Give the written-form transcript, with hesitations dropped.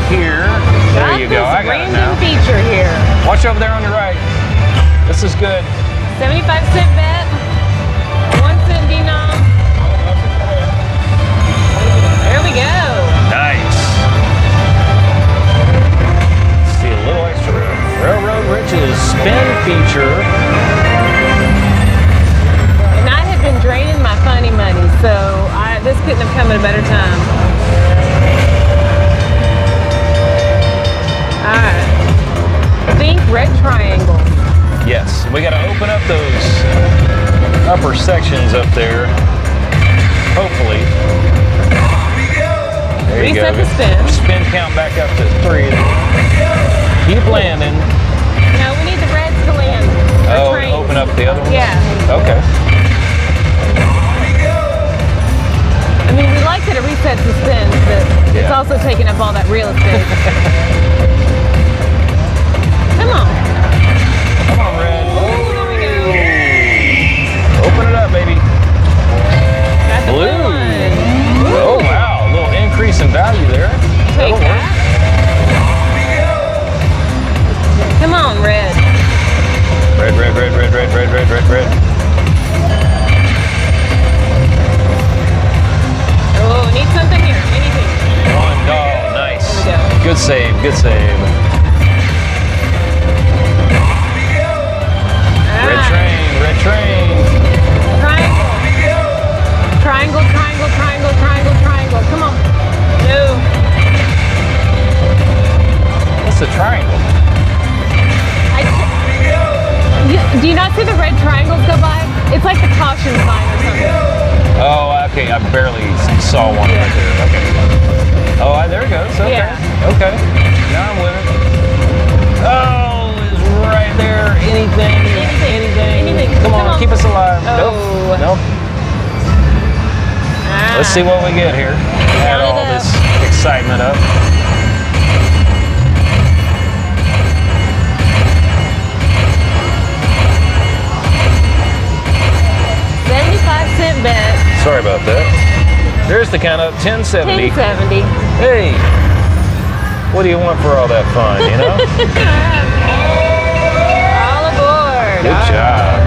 here. There you go. I got it Random now. feature here. Watch over there on your right. This is good. 75-cent bet. 1-cent denom. There we go. Nice. See a little extra Railroad Riches spin feature. And I had been draining my funny money, so this couldn't have come at a better time. All right. Think red triangle. Yes, we got to open up those upper sections up there. Hopefully. There you go. Reset the spin. Spin count back up to 3. Keep landing. No, we need the reds to land. Oh, open up the other ones? Yeah. Okay. I mean, we like that it resets the spins, but it's Yeah. also taking up all that real estate. Come on. Come on, Red. Ooh, there we go. Open it up, baby. Got the blue Blue. one. Oh, wow. A little increase in value there. Take That'll work. that. Come on, red. Red, red, red, red, red, red, red, red, red. Oh, need something here. Anything. $1. Nice. There we go. Good save, good save. Red Ah, train, red train. Triangle. Triangle, triangle, triangle, triangle, triangle. Come on. No. What's the triangle? Do you not see the red triangles go by? It's like the caution sign or something. Oh, okay. I barely saw one right there. Okay. Oh, there it goes. Okay. Yeah. Okay. Now I'm with it. Oh, it's right there. Anything. Anything. Come on, keep us alive. Oh. Nope. Ah. Let's see what we get here. Add Count it all up. this excitement up. $0.75 bet. Sorry about that. There's the count up. 1070. $10.70. Hey, what do you want for all that fun, you know? All aboard. Good job.